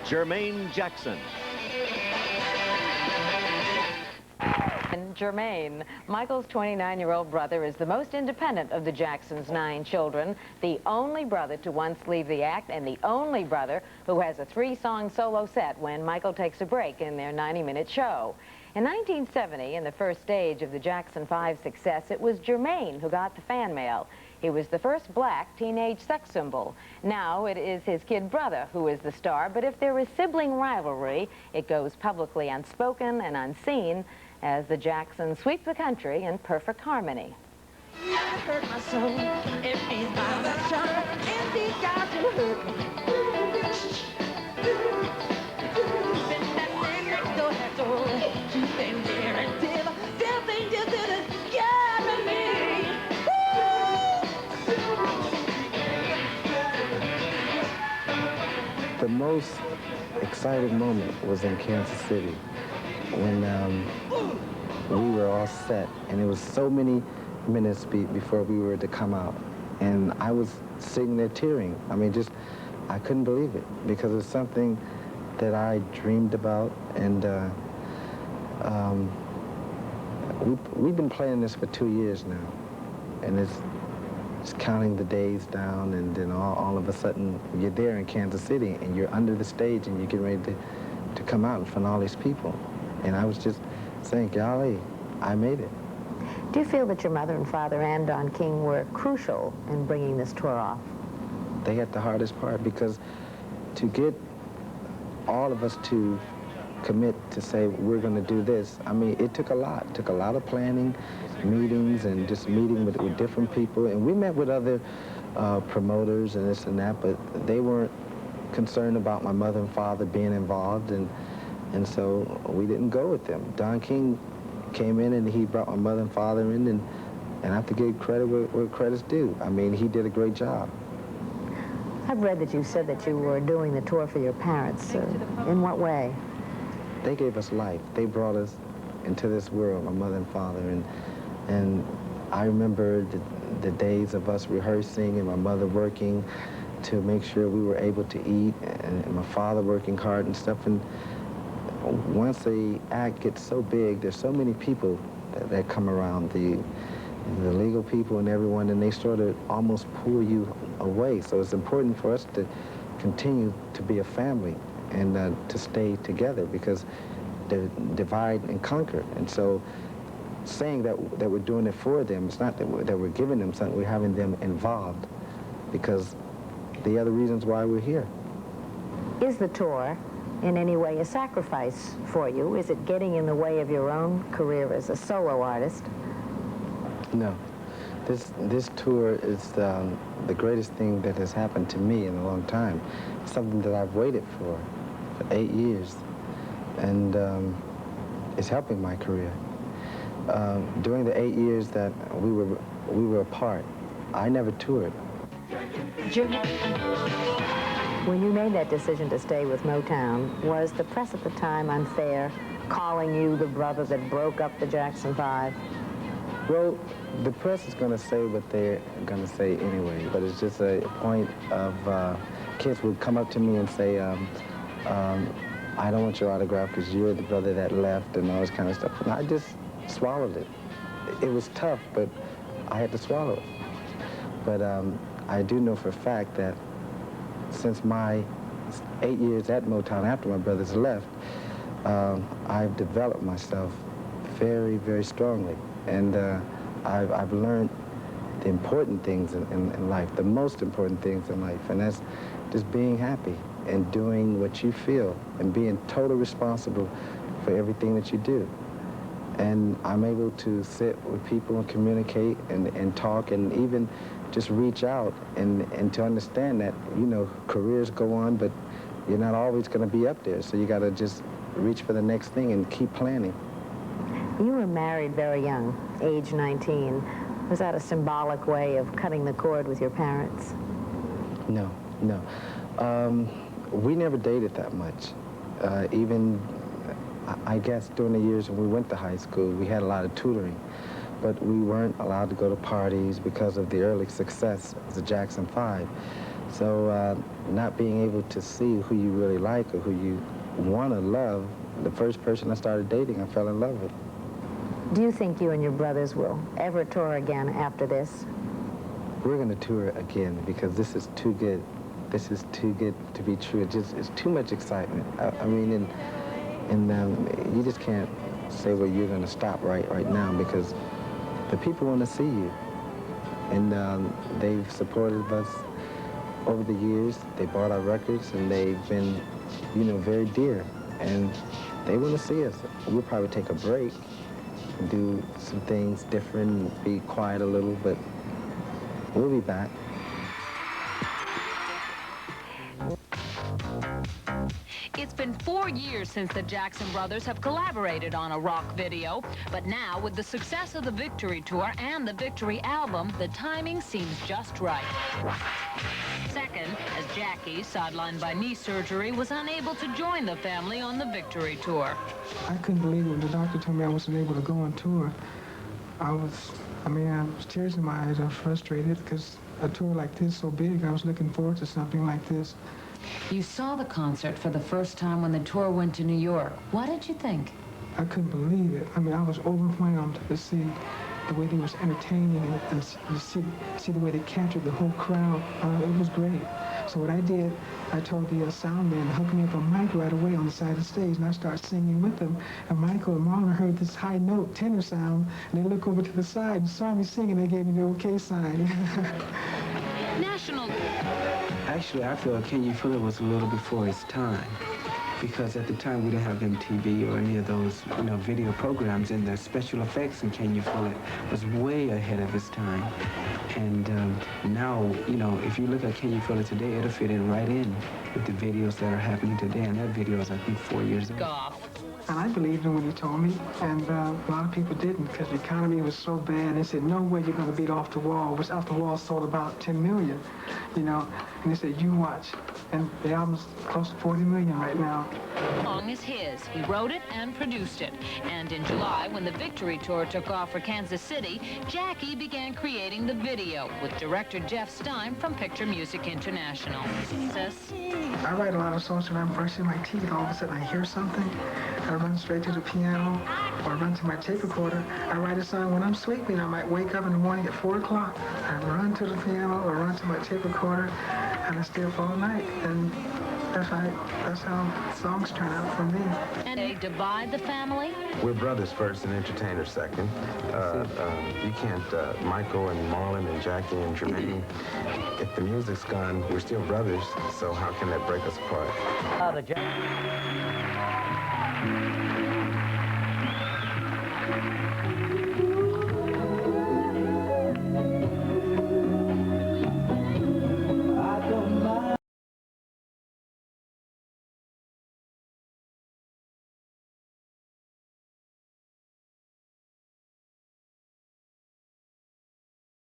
Jermaine Jackson. And Jermaine, Michael's 29-year-old brother, is the most independent of the Jacksons' 9 children, the only brother to once leave the act, and the only brother who has a 3-song solo set when Michael takes a break in their 90-minute show. In 1970, in the first stage of the Jackson 5 success, it was Jermaine who got the fan mail. He was the first black teenage sex symbol. Now it is his kid brother who is the star, but if there is sibling rivalry, it goes publicly unspoken and unseen as the Jacksons sweep the country in perfect harmony. I hurt my soul. If these guys are sharp, and these guys will hurt me. Been that man next door, that's all. She's been there until something just didn't scare me. The most exciting moment was in Kansas City when we were all set, and it was so many minutes before we were to come out, and I was sitting there tearing. I mean, I couldn't believe it, because it's something that I dreamed about, and we've been playing this for 2 years now, and it's counting the days down, and then all of a sudden you're there in Kansas City, and you're under the stage, and you're getting ready to come out in front of all these people. And I was just saying, golly, I made it. Do you feel that your mother and father and Don King were crucial in bringing this tour off? They had the hardest part, because to get all of us to commit to say we're going to do this, I mean, it took a lot. It took a lot of planning, meetings, and just meeting with different people. And we met with other promoters and this and that, but they weren't concerned about my mother and father being involved, and so we didn't go with them. Don King came in, and he brought my mother and father in, and I have to give credit where credit's due. I mean, he did a great job. I've read that you said that you were doing the tour for your parents. In what way? They gave us life. They brought us into this world, my mother and father, and I remember the days of us rehearsing and my mother working to make sure we were able to eat, and my father working hard and stuff. And once the act gets so big, there's so many people that come around, the legal people and everyone, and they sort of almost pull you away. So it's important for us to continue to be a family and to stay together, because they divide and conquer. And so saying that we're doing it for them, it's not that we're giving them something, we're having them involved, because the other reasons why we're here. Is the tour in any way a sacrifice for you? Is it getting in the way of your own career as a solo artist? No. This tour is the greatest thing that has happened to me in a long time. It's something that I've waited for 8 years, and it's helping my career. During the 8 years that we were apart, I never toured. When you made that decision to stay with Motown, was the press at the time unfair, calling you the brother that broke up the Jackson 5? Well, the press is going to say what they're going to say anyway, but it's just a point of kids would come up to me and say, I don't want your autograph because you're the brother that left, and all this kind of stuff. And I just swallowed it. It was tough, but I had to swallow it. But I do know for a fact that since my 8 years at Motown after my brothers left, I've developed myself very, very strongly. And I've learned the important things in life, the most important things in life, and that's just being happy and doing what you feel and being totally responsible for everything that you do. And I'm able to sit with people and communicate and talk and even just reach out and to understand that, you know, careers go on, but you're not always going to be up there. So you got to just reach for the next thing and keep planning. You were married very young, age 19. Was that a symbolic way of cutting the cord with your parents? No. We never dated that much. Even, I guess, during the years when we went to high school, we had a lot of tutoring, but we weren't allowed to go to parties because of the early success of the Jackson 5. So not being able to see who you really like or who you want to love, the first person I started dating, I fell in love with. Do you think you and your brothers will ever tour again after this? We're going to tour again because this is too good. This is too good to be true. It's too much excitement. I mean, you just can't say, well, you're going to stop right now because the people want to see you. And they've supported us over the years. They bought our records, and they've been, very dear. And they want to see us. We'll probably take a break and do some things different, be quiet a little, but we'll be back. It's been 4 years since the Jackson brothers have collaborated on a rock video, but now with the success of the Victory Tour and the Victory album, the timing seems just right. Second, as Jackie, sidelined by knee surgery, was unable to join the family on the Victory Tour. I couldn't believe it when the doctor told me I wasn't able to go on tour. I was tears in my eyes. I was frustrated because a tour like this, so big, I was looking forward to something like this. You saw the concert for the first time when the tour went to New York. What did you think? I couldn't believe it. I was overwhelmed to see the way they was entertaining and to see the way they captured the whole crowd. It was great. So what I did, I told the sound man to hook me up a mic right away on the side of the stage, and I started singing with them. And Michael and Marlon heard this high note tenor sound, and they looked over to the side and saw me singing. They gave me the okay sign. National. Actually, I feel Can You Feel It was a little before its time, because at the time we didn't have MTV or any of those, video programs, and the special effects in Can You Feel It was way ahead of its time. And now, if you look at Can You Feel It today, it'll fit in right in with the videos that are happening today, and that video is, I think, 4 years old. And I believed him when he told me, and a lot of people didn't because the economy was so bad. They said, no way you're going to beat Off the Wall, which Off the Wall sold about 10 million, and they said, you watch. And the album's close to 40 million right now. The song is his. He wrote it and produced it. And in July, when the Victory Tour took off for Kansas City, Jackie began creating the video with director Jeff Stein from Picture Music International. I write a lot of songs when I'm brushing my teeth. All of a sudden I hear something, I run straight to the piano or run to my tape recorder. I write a song when I'm sleeping. I might wake up in the morning at 4 o'clock. I run to the piano or run to my tape recorder, and I stay up all night. And that's how songs turn out for me. And they divide the family? We're brothers first and entertainers second. You can't, Michael and Marlon and Jackie and Jermaine, if the music's gone, we're still brothers, so how can that break us apart?